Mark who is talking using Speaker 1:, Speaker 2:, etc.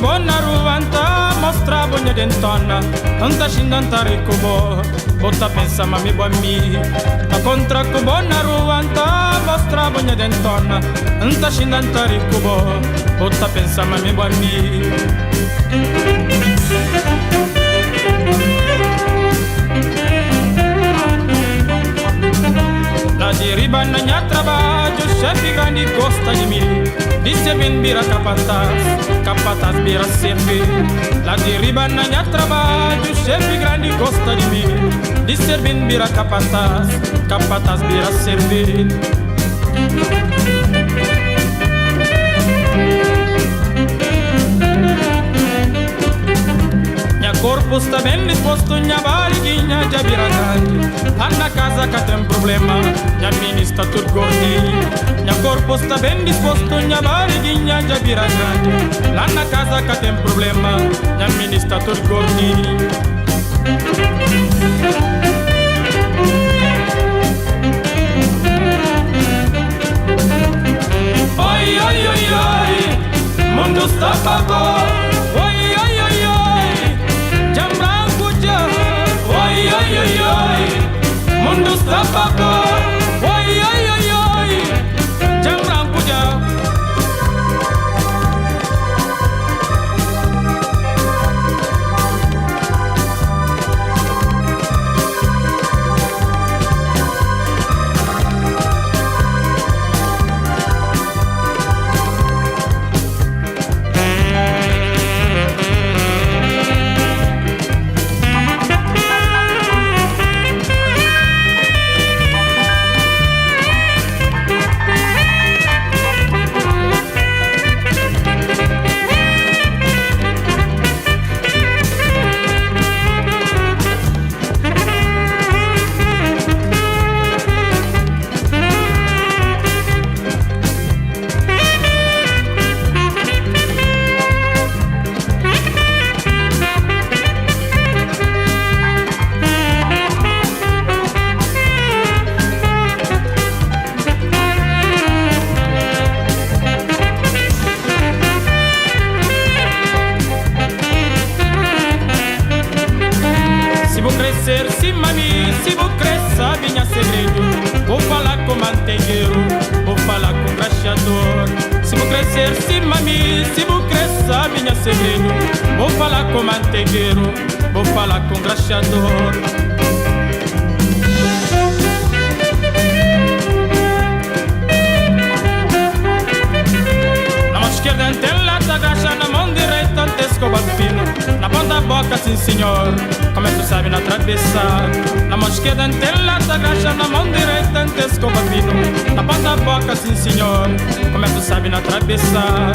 Speaker 1: kubo na ruanta mostra bonha dentona anta xindanta ricubo bota pensa mami boami ta contra kubo na ruanta mostra bonha dentona anta xindanta ricubo bota pensa mami boami. La diriba na minha trabalho, chefe grande gosta de mim. Disse vem vira capataz vira servir. La diriba na minha trabalho, chefe grande gosta de mim. Disse vem vira capataz vira servir. Minha corpo está bem disposto, minha barriguinha já vira grande. Lá na casa que tem problema, minha mina está tudo gordinha. Minha corpo está bem disposto, minha barriguinha já vira grande. Lá na casa que tem problema, minha mina está tudo gordinha. Oi, oi, oi, oi, mundo está pago. Oi, oi, oi, oi, jambranco já. Oi, oi, oi, oi, mundo está pago. Oi, oi, oi, oi, jambranco já. Se mami, se vou crescer, sabe minha segredo. Vou falar com mantegueiro, vou falar com crachador. Se vou crescer, se mami, se vou crescer, sabe minha segredo. Vou falar com mantegueiro, vou falar com crachador. Na mão esquerda tem lata graxa, na mão direita tem escova fina. Na ponta da boca, sim senhor, como é que tu sabe na travessa? Na mão esquerda tem lata graxa, na mão direita tem escova fina. Na ponta da boca, sim senhor, como é que tu sabe na travessa?